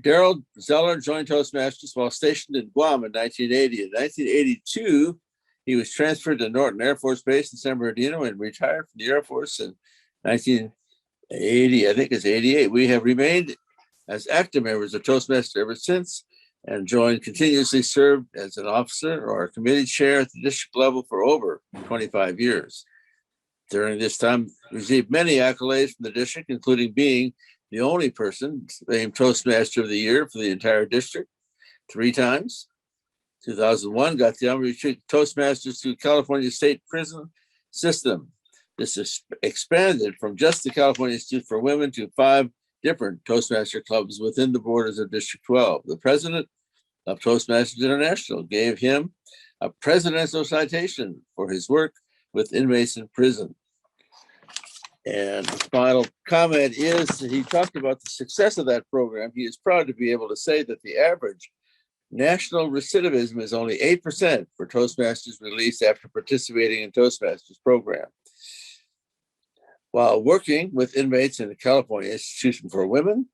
Darrell Zeller joined Toastmasters while stationed in Guam in 1980. In 1982, he was transferred to Norton Air Force Base in San Bernardino and retired from the Air Force in 1980, I think it's 88. We have remained as active members of Toastmasters ever since and continuously served as an officer or a committee chair at the district level for over 25 years. During this time, received many accolades from the district, including being the only person named Toastmaster of the Year for the entire district 3 times. 2001, got the honor to treat Toastmasters to California State Prison System. This is expanded from just the California Institute for Women to 5 different Toastmaster clubs within the borders of District 12. The president of Toastmasters International gave him a presidential citation for his work with inmates in prison. And the final comment is that he talked about the success of that program. He is proud to be able to say that the average national recidivism is only 8% for Toastmasters released after participating in Toastmasters program. While working with inmates in the California Institution for Women,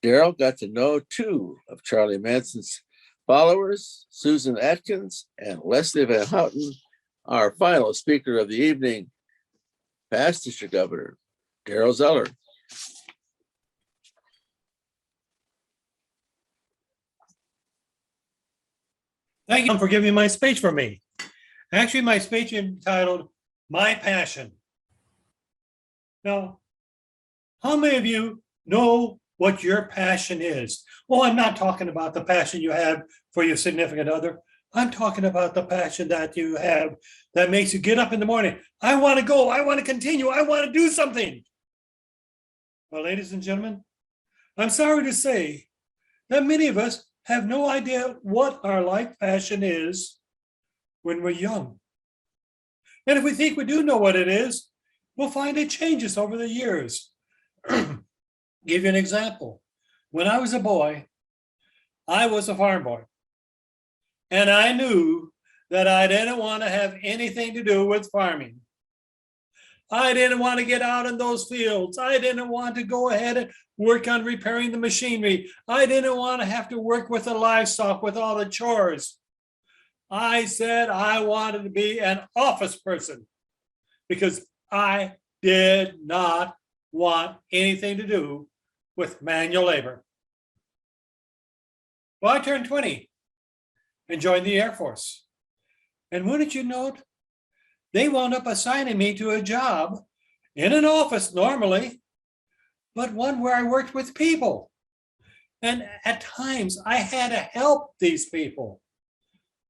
Darrell got to know 2 of Charlie Manson's followers, Susan Atkins and Leslie Van Houten. Our final speaker of the evening, past district governor, Darrell Zeller. Thank you for giving my speech for me. Actually, my speech is entitled, My Passion. Now, how many of you know what your passion is? Well, I'm not talking about the passion you have for your significant other. I'm talking about the passion that you have that makes you get up in the morning. I want to go. I want to continue. I want to do something. Well, ladies and gentlemen, I'm sorry to say that many of us have no idea what our life passion is when we're young. And if we think we do know what it is, we'll find it changes over the years. Give you an example. When I was a boy, I was a farm boy. And I knew that I didn't want to have anything to do with farming. I didn't want to get out in those fields. I didn't want to go ahead and work on repairing the machinery. I didn't want to have to work with the livestock with all the chores. I said I wanted to be an office person because I did not want anything to do with manual labor. Well, I turned 20 and joined the Air Force. And wouldn't you note, they wound up assigning me to a job in an office normally, but one where I worked with people. And at times I had to help these people.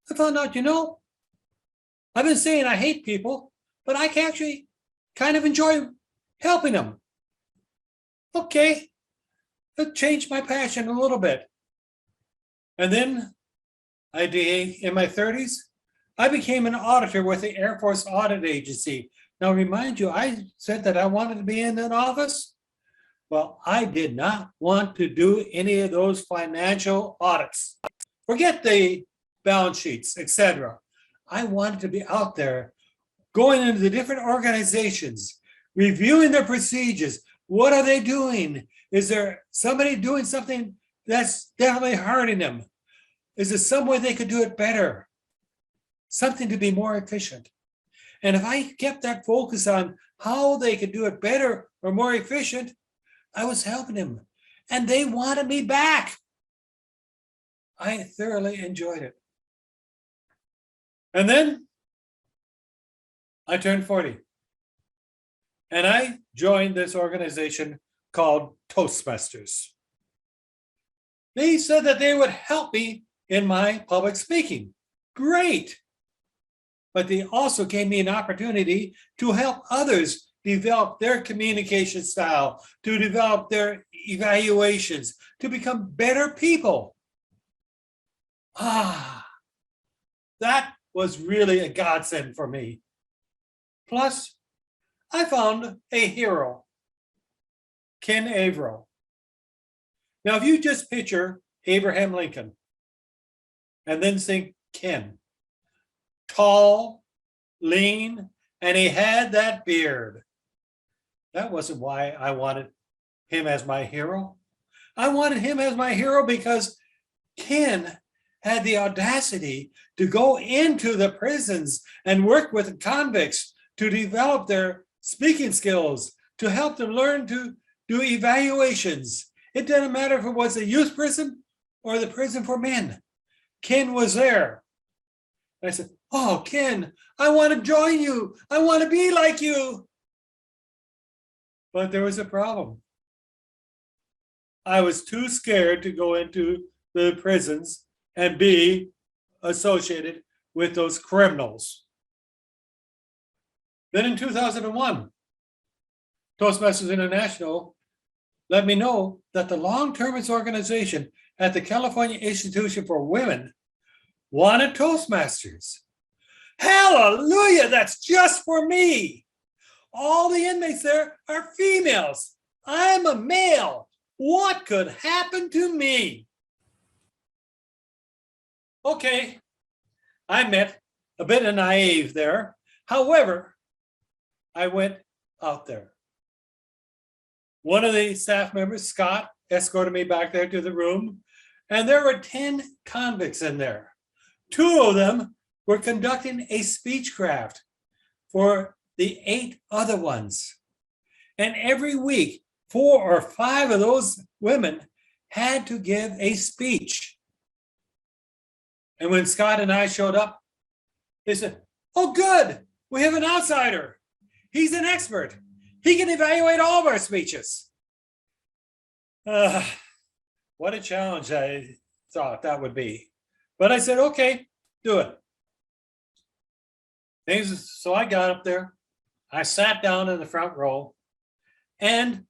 I found out, I've been saying I hate people, but I can actually kind of enjoy helping them. Okay, that changed my passion a little bit. And then in my 30s, I became an auditor with the Air Force Audit Agency. Now, remind you, I said that I wanted to be in an office. Well, I did not want to do any of those financial audits. Forget the balance sheets, etc. I wanted to be out there, going into the different organizations, reviewing their procedures. What are they doing? Is there somebody doing something that's definitely hurting them? Is there some way they could do it better? Something to be more efficient. And if I kept that focus on how they could do it better or more efficient, I was helping them. And they wanted me back. I thoroughly enjoyed it. And then I turned 40. And I joined this organization called Toastmasters. They said that they would help me in my public speaking. Great. But they also gave me an opportunity to help others develop their communication style, to develop their evaluations, to become better people. That was really a godsend for me. Plus, I found a hero, Ken Averill. Now, if you just picture Abraham Lincoln and then think Ken, tall, lean, and he had that beard. That wasn't why I wanted him as my hero. I wanted him as my hero because Ken had the audacity to go into the prisons and work with convicts to develop their speaking skills, to help them learn to do evaluations. It didn't matter if it was a youth prison or the prison for men. Ken was there. I said, oh, Ken, I want to join you. I want to be like you. But there was a problem. I was too scared to go into the prisons and be associated with those criminals. Then in 2001, Toastmasters International let me know that the long-termist organization at the California Institution for Women wanted Toastmasters. Hallelujah, that's just for me. All the inmates there are females. I'm a male. What could happen to me? Okay, I admit a bit naive there. However, I went out there. One of the staff members, Scott, escorted me back there to the room, and there were 10 convicts in there. 2 of them were conducting a speechcraft for the 8 other ones. And every week, 4 or 5 of those women had to give a speech. And when Scott and I showed up, they said, oh, good, we have an outsider. He's an expert. He can evaluate all of our speeches. What a challenge I thought that would be. But I said, okay, do it. So I got up there. I sat down in the front row, and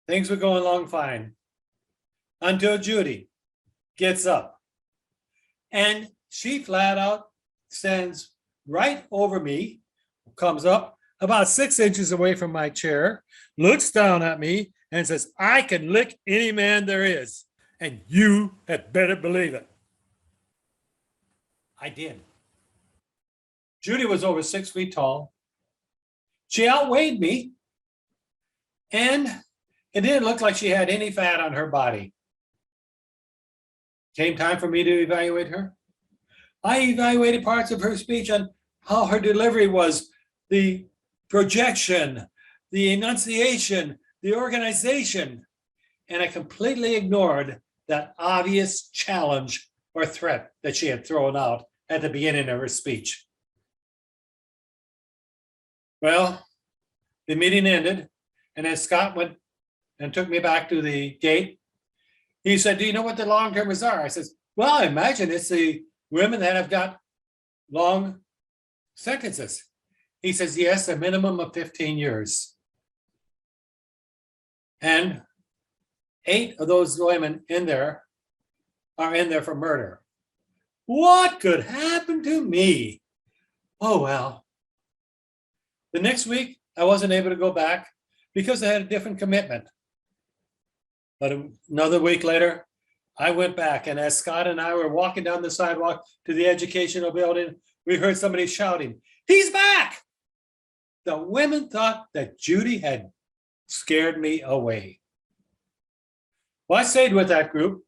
things were going along fine until Judy gets up. And she flat out stands right over me, comes up about 6 inches away from my chair, looks down at me and says, I can lick any man there is, and you had better believe it. I did. Judy was over 6 feet tall. She outweighed me, and it didn't look like she had any fat on her body. Came time for me to evaluate her. I evaluated parts of her speech on how her delivery was, the projection, the enunciation, the organization, and I completely ignored that obvious challenge or threat that she had thrown out at the beginning of her speech. Well, the meeting ended, and as Scott went and took me back to the gate, he said, do you know what the long-termers are? I said, well, I imagine it's the women that have got long sentences. He says, yes, a minimum of 15 years. And 8 of those women in there are in there for murder. What could happen to me? Oh, well. The next week, I wasn't able to go back because I had a different commitment. But another week later, I went back, and as Scott and I were walking down the sidewalk to the educational building, we heard somebody shouting, he's back! The women thought that Judy had scared me away. Well, I stayed with that group,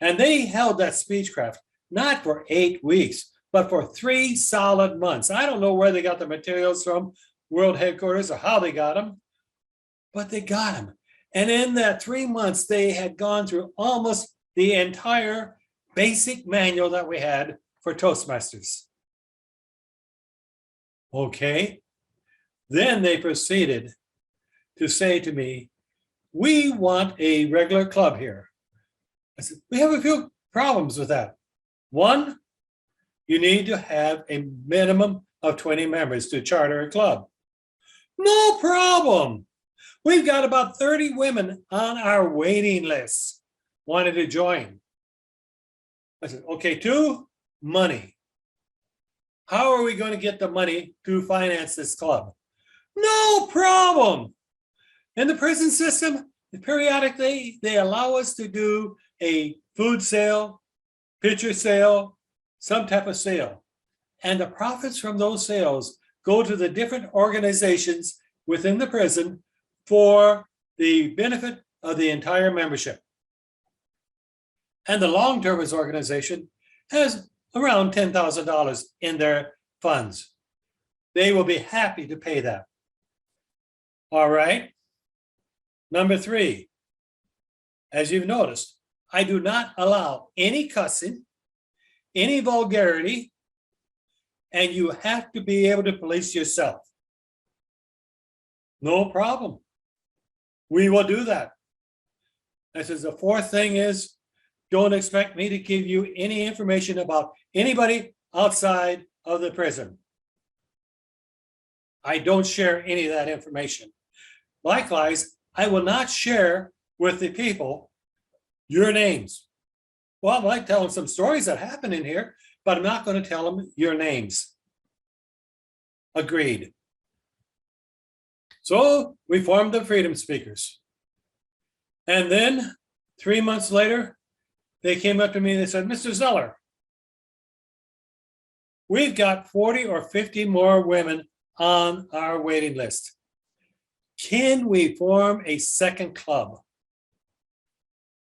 and they held that speechcraft, not for 8 weeks, but for 3 solid months. I don't know where they got the materials from, World Headquarters, or how they got them, but they got them. And in that 3 months, they had gone through almost the entire basic manual that we had for Toastmasters. Okay. Then they proceeded to say to me, we want a regular club here. I said, we have a few problems with that. One, you need to have a minimum of 20 members to charter a club. No problem. We've got about 30 women on our waiting list wanted to join. I said, okay, 2, money. How are we going to get the money to finance this club? No problem. In the prison system, periodically, they allow us to do a food sale, picture sale, some type of sale. And the profits from those sales go to the different organizations within the prison for the benefit of the entire membership. And the long-termers organization has around $10,000 in their funds. They will be happy to pay that. All right. Number 3, as you've noticed, I do not allow any cussing, any vulgarity, and you have to be able to police yourself. No problem. We will do that. This is the 4th thing is, don't expect me to give you any information about anybody outside of the prison. I don't share any of that information. Likewise, I will not share with the people your names. Well, I might tell them some stories that happen in here, but I'm not going to tell them your names. Agreed. So we formed the Freedom Speakers. And then 3 months later, they came up to me and they said, Mr. Zeller, we've got 40 or 50 more women on our waiting list. Can we form a second club?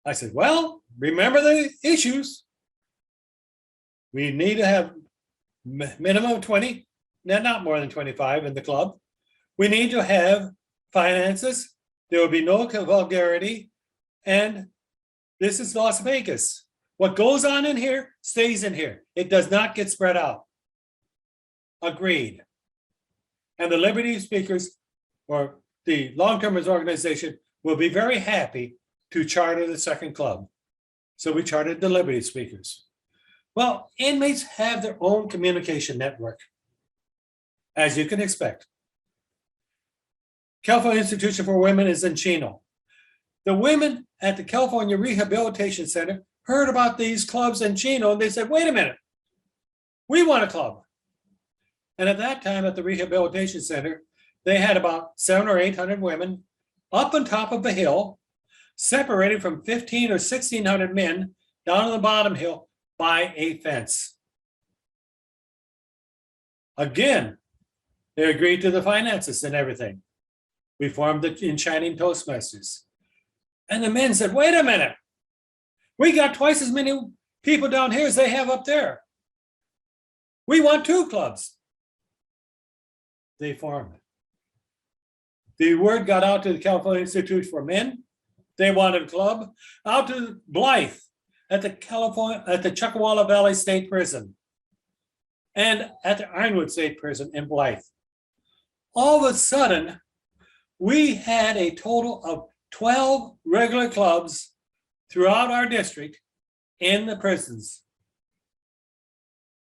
I said, well, remember the issues. We need to have minimum of 20, not more than 25 in the club. We need to have finances. There will be no vulgarity. And this is Las Vegas. What goes on in here stays in here. It does not get spread out. Agreed. And the Liberty Speakers, or the long-termers organization, will be very happy to charter the second club. So we chartered the Liberty Speakers. Well, inmates have their own communication network, as you can expect. California Institution for Women is in Chino. The women at the California Rehabilitation Center heard about these clubs in Chino, and they said, wait a minute, we want a club. And at that time at the Rehabilitation Center, they had about 700 or 800 women up on top of a hill, separated from 15 or 1,600 men down on the bottom hill by a fence. Again, they agreed to the finances and everything. We formed the Enchanting Toastmasters. And the men said, wait a minute, we got twice as many people down here as they have up there. We want 2 clubs. They formed. The word got out to the California Institute for Men. They wanted a club. Out to Blythe at the Chuckawalla Valley State Prison and at the Ironwood State Prison in Blythe. All of a sudden, we had a total of 12 regular clubs throughout our district in the prisons.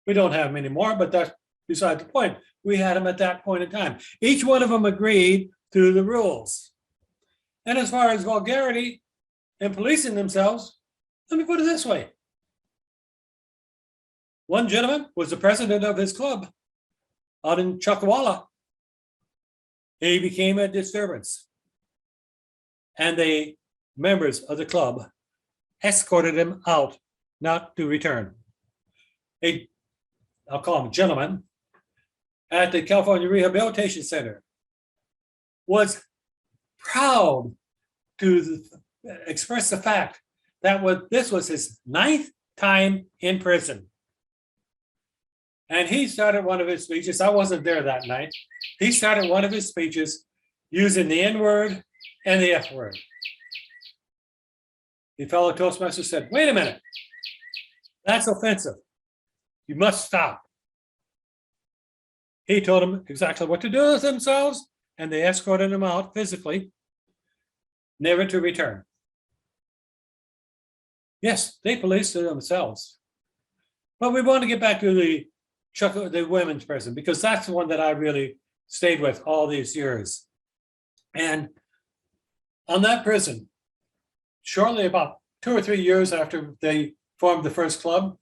We don't have them anymore, but that's beside the point. We had them at that point in time. Each one of them agreed to the rules. And as far as vulgarity and policing themselves, let me put it this way. One gentleman was the president of his club out in Chuckawalla. He became a disturbance. And the members of the club escorted him out, not to return. I'll call him gentleman, at the California Rehabilitation Center was proud to express the fact that this was his 9th time in prison. And he started one of his speeches. I wasn't there that night. He started one of his speeches using the N-word and the F-word. The fellow Toastmaster said, wait a minute, that's offensive. You must stop. He told them exactly what to do with themselves, and they escorted him out physically, never to return. Yes, they policed themselves. But we want to get back to the women's prison, because that's the one that I really stayed with all these years. And on that prison, shortly about 2 or 3 years after they formed the first club,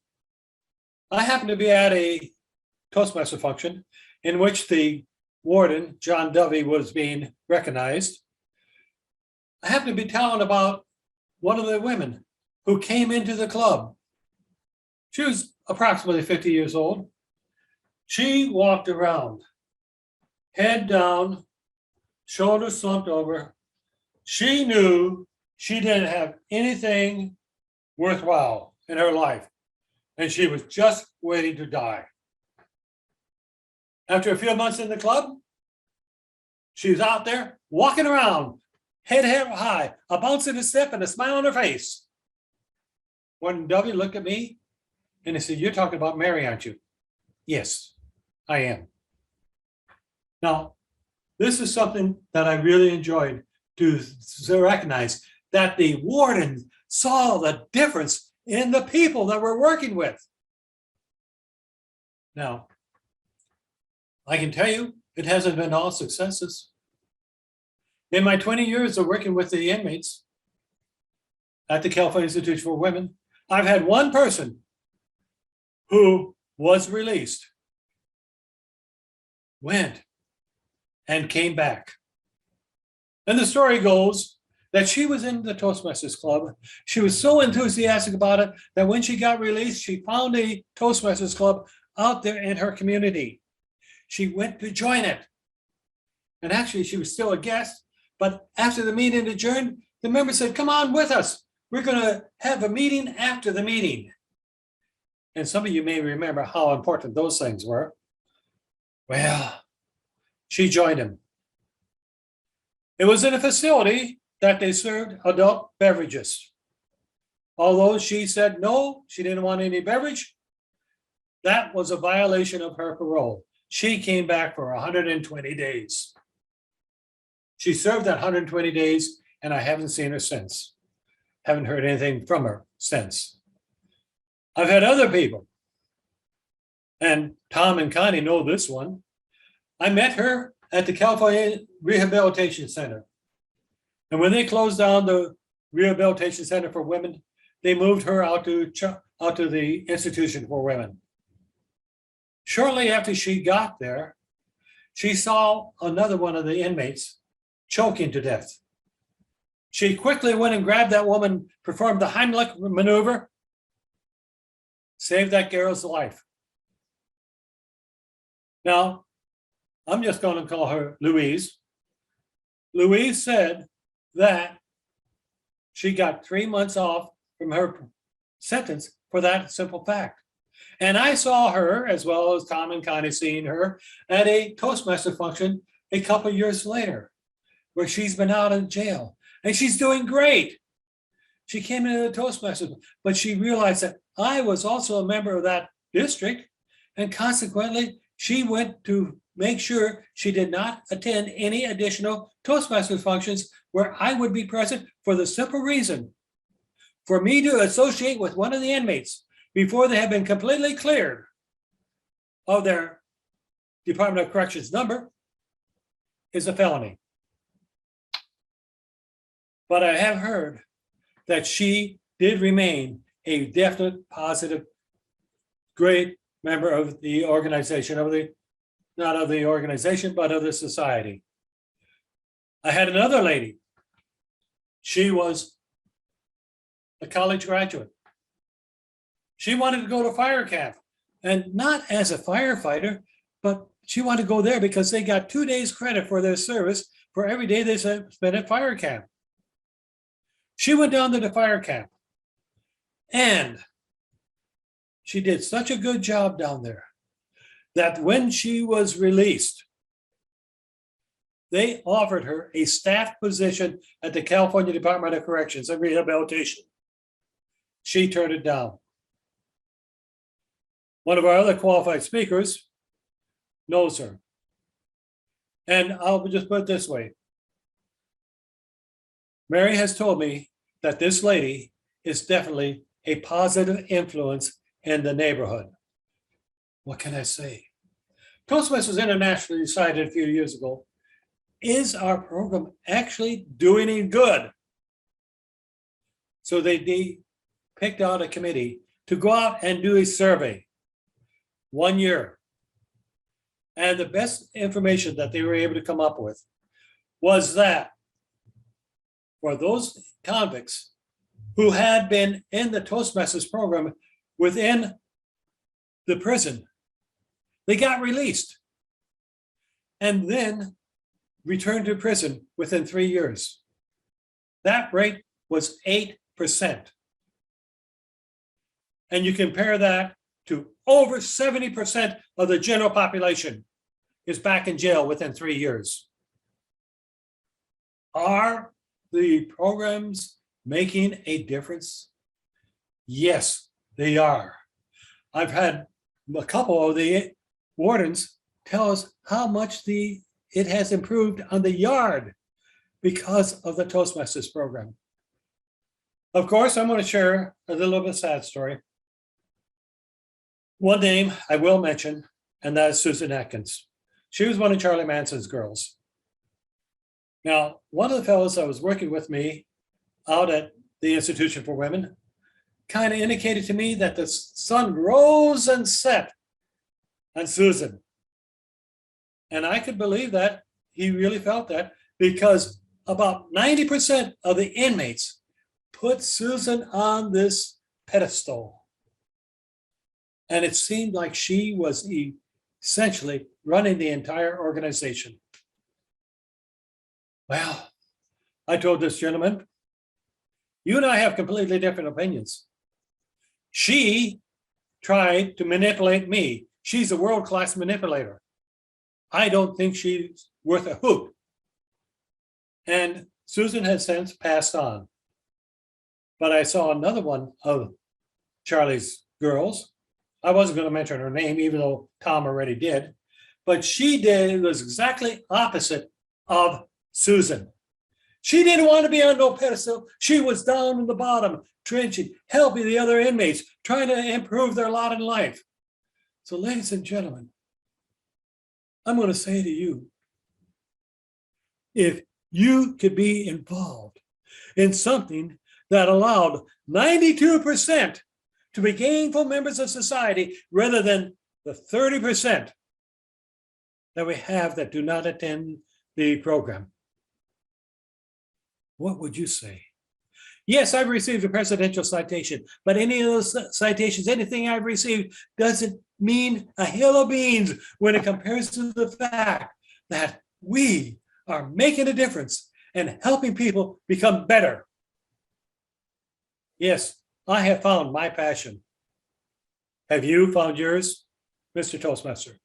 I happened to be at a Toastmaster function in which the warden, John Dovey, was being recognized. I happened to be telling about one of the women who came into the club. She was approximately 50 years old. She walked around, head down, shoulders slumped over. She knew she didn't have anything worthwhile in her life, and she was just waiting to die. After a few months in the club, she was out there walking around, head high, a bounce in her step and a smile on her face. One W looked at me and he said, "You're talking about Mary, aren't you?" "Yes, I am." Now, this is something that I really enjoyed to recognize, that the warden saw the difference in the people that we're working with. Now, I can tell you, it hasn't been all successes. In my 20 years of working with the inmates at the California Institution for Women, I've had one person who was released, went and came back. And the story goes that she was in the Toastmasters Club. She was so enthusiastic about it that when she got released, she found a Toastmasters Club out there in her community. She went to join it. And actually, she was still a guest. But after the meeting adjourned, the member said, "Come on with us. We're going to have a meeting after the meeting." And some of you may remember how important those things were. Well, she joined him. It was in a facility that they served adult beverages. Although she said no, she didn't want any beverage, that was a violation of her parole. She came back for 120 days. She served that 120 days, and I haven't seen her since. Haven't heard anything from her since. I've had other people, and Tom and Connie know this one. I met her at the California Rehabilitation Center. And when they closed down the Rehabilitation Center for Women, they moved her out to the Institution for Women. Shortly after she got there, she saw another one of the inmates choking to death. She quickly went and grabbed that woman, performed the Heimlich maneuver, saved that girl's life. Now, I'm just going to call her Louise. Louise said that she got 3 months off from her sentence for that simple fact. And I saw her, as well as Tom and Connie seeing her, at a Toastmaster function a couple of years later, where she's been out of jail. And she's doing great. She came into the Toastmasters, but she realized that I was also a member of that district, and consequently, she went to make sure she did not attend any additional Toastmasters functions where I would be present, for the simple reason, for me to associate with one of the inmates before they have been completely cleared of their Department of Corrections number is a felony. But I have heard that she did remain a definite, positive, great member of the organization, not of the organization, but of the society. I had another lady. She was a college graduate. She wanted to go to fire camp, and not as a firefighter, but she wanted to go there because they got 2 days credit for their service for every day they spent at fire camp. She went down to the fire camp, and she did such a good job down there that when she was released, they offered her a staff position at the California Department of Corrections and Rehabilitation. She turned it down. One of our other qualified speakers knows her. And I'll just put it this way. Mary has told me that this lady is definitely a positive influence in the neighborhood. What can I say? Toastmasters International decided a few years ago, is our program actually doing any good? So they picked out a committee to go out and do a survey 1 year. And the best information that they were able to come up with was that for those convicts who had been in the Toastmasters program within the prison, they got released and then returned to prison within 3 years. That rate was 8%. And you compare that to over 70% of the general population is back in jail within 3 years. Are the programs making a difference? Yes, they are. I've had a couple of the wardens tell us how much it has improved on the yard because of the Toastmasters program. Of course, I'm going to share a little bit of a sad story. One name I will mention, and that is Susan Atkins. She was one of Charlie Manson's girls. Now, one of the fellows that was working with me out at the Institution for Women kind of indicated to me that the sun rose and set on Susan. And I could believe that. He really felt that because about 90% of the inmates put Susan on this pedestal. And it seemed like she was essentially running the entire organization. Well, I told this gentleman, you and I have completely different opinions. She tried to manipulate me. She's a world-class manipulator. I don't think she's worth a hoot. And Susan has since passed on. But I saw another one of Charlie's girls. I wasn't going to mention her name, even though Tom already did. But she did, it was exactly opposite of Susan. She didn't want to be on no pedestal. She was down in the bottom, trenching, helping the other inmates, trying to improve their lot in life. So, ladies and gentlemen, I'm going to say to you, if you could be involved in something that allowed 92% to be gainful members of society rather than the 30% that we have that do not attend the program, what would you say? Yes, I've received a presidential citation, but any of those citations, anything I've received doesn't mean a hill of beans when it compares to the fact that we are making a difference and helping people become better. Yes, I have found my passion. Have you found yours, Mr. Toastmaster?